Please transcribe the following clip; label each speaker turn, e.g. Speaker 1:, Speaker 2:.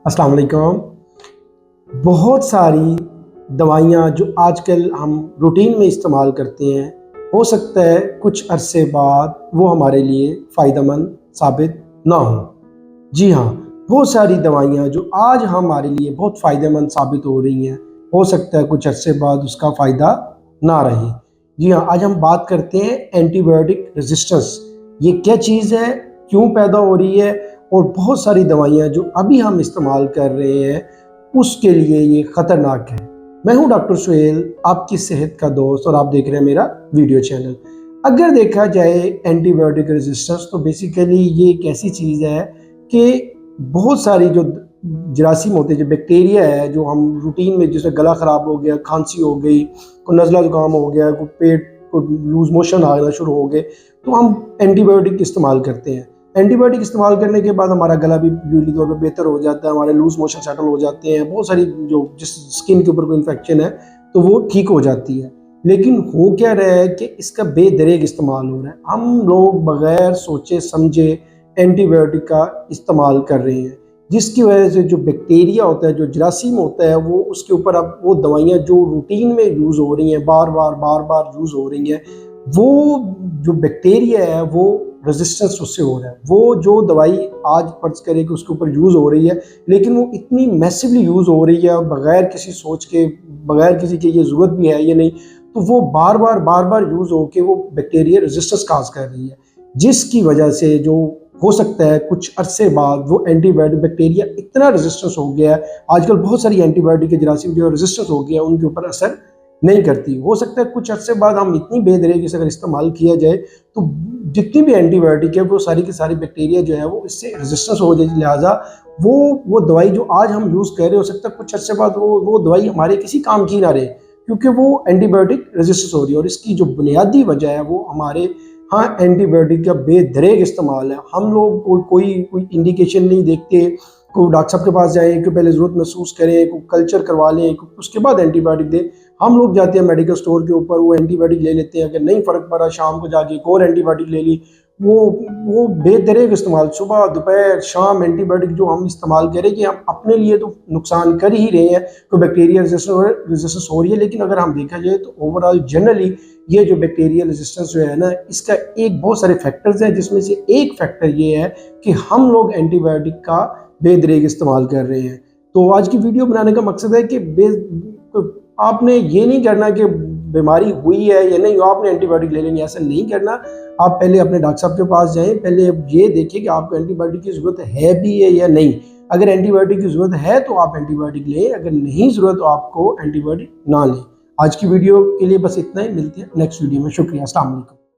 Speaker 1: अस्सलाम वालेकुम। बहुत सारी दवाइयाँ जो आजकल हम रूटीन में इस्तेमाल करते हैं, हो सकता है कुछ अरसे बाद वो हमारे लिए फ़ायदेमंद साबित ना हो। जी हाँ, बहुत सारी दवाइयाँ जो आज हमारे लिए बहुत फ़ायदेमंद साबित हो रही हैं, हो सकता है कुछ अरसे बाद उसका फ़ायदा ना रहे। जी हाँ, आज हम बात करते हैं एंटीबायोटिक रेजिस्टेंस। ये क्या चीज़ है, क्यों पैदा हो रही है और बहुत सारी दवाइयाँ जो अभी हम इस्तेमाल कर रहे हैं, उसके लिए ये ख़तरनाक है। मैं हूँ डॉक्टर सुहेल, आपकी सेहत का दोस्त, और आप देख रहे हैं मेरा वीडियो चैनल। अगर देखा जाए एंटीबायोटिक रेजिस्टेंस, तो बेसिकली ये एक ऐसी चीज़ है कि बहुत सारी जो जरासीम होते हैं, जो बैक्टीरिया है, जो हम रूटीन में, जैसे गला ख़राब हो गया, खांसी हो गई, कोई नज़ला ज़ुकाम हो गया, कोई पेट को लूज़ मोशन आना शुरू हो गए, तो हम एंटीबायोटिक इस्तेमाल करते हैं। एंटीबायोटिक इस्तेमाल करने के बाद हमारा गला भी यूजली तौर पर बेहतर हो जाता है, हमारे लूज़ मोशन सेटल हो जाते हैं, बहुत सारी जो जिस स्किन के ऊपर कोई इन्फेक्शन है तो वो ठीक हो जाती है। लेकिन हो क्या रहा है कि इसका बेदरेग इस्तेमाल हो रहा है। हम लोग बग़ैर सोचे समझे एंटीबायोटिक का इस्तेमाल कर रहे हैं, जिसकी वजह से जो बैक्टीरिया होता है, जो जरासीम होता है, वो उसके ऊपर अब वो दवाइयाँ जो रूटीन में यूज़ हो रही हैं, बार बार यूज़ हो रही हैं, वो जो बैक्टीरिया है वो रेजिस्टेंस उससे हो रहा है। वो जो दवाई आज फर्ज करें कि उसके ऊपर यूज़ हो रही है, लेकिन वो इतनी मैसिवली यूज़ हो रही है बगैर किसी सोच के, बगैर किसी की ये ज़रूरत भी है या नहीं, तो वो बार बार यूज़ होके वो बैक्टीरिया रेजिस्टेंस काज़ कर रही है, जिसकी वजह से जो हो सकता है कुछ अरसे बाद वो एंटीबायोटिक बैक्टीरिया इतना रेजिस्टेंस हो गया है। आजकल बहुत सारी एंटीबायोटिक के जरासीम जो रेजिस्टेंस हो गया, उनके ऊपर असर नहीं करती। हो सकता है कुछ अरसे बाद हम इतनी बेदरेगी से अगर इस्तेमाल किया जाए, तो जितनी भी एंटीबायोटिक है वो सारी की सारी बैक्टीरिया जो है वो इससे रेजिस्टेंस हो जाए, लिहाजा वो दवाई जो आज हम यूज़ कर रहे हैं, हो सकता है कुछ अरसे बाद वो दवाई हमारे किसी काम की ना रहे, क्योंकि वो एंटीबायोटिक रेजिस्टेंस हो रही है। और इसकी जो बुनियादी वजह है वो हमारे एंटीबायोटिक का बेदरेग इस्तेमाल है। हम लोग कोई इंडिकेशन नहीं देखते, को डॉक्टर साहब के पास जाएँ कि पहले ज़रूरत महसूस करें, को कल्चर करवा लें, उसके बाद एंटीबायोटिक दें। हम लोग जाते हैं मेडिकल स्टोर के ऊपर, वो एंटीबायोटिक ले लेते हैं, अगर नहीं फ़र्क पड़ा शाम को जाके एक और एंटीबायोटिक ले ली। वो बेदरेग इस्तेमाल, सुबह दोपहर शाम एंटीबायोटिक जो हम इस्तेमाल करें, कि हम अपने लिए तो नुकसान कर ही रहे हैं, तो बैक्टीरिया रेजिस्टेंस हो रही है। लेकिन अगर हम देखा जाए तो ओवरऑल जनरली ये जो बैक्टीरिया रेजिस्टेंस जो है ना, इसका एक बहुत सारे फैक्टर्स हैं, जिसमें से एक फैक्टर ये है कि हम लोग एंटीबायोटिक का बेदरेग इस्तेमाल कर रहे हैं। तो आज की वीडियो बनाने का मकसद है कि आपने ये नहीं करना कि बीमारी हुई है या नहीं आपने एंटीबायोटिक ले लेनी, ऐसा नहीं करना। आप पहले अपने डॉक्टर साहब के पास जाएं, पहले ये देखिए कि आपको एंटीबायोटिक की ज़रूरत है भी है या नहीं। अगर एंटीबायोटिक की ज़रूरत है तो आप एंटीबायोटिक लें, अगर नहीं ज़रूरत तो आपको एंटीबायोटिक ना लें। आज की वीडियो के लिए बस इतना ही, मिलते हैं नेक्स्ट वीडियो में। शुक्रिया, अस्सलाम वालेकुम।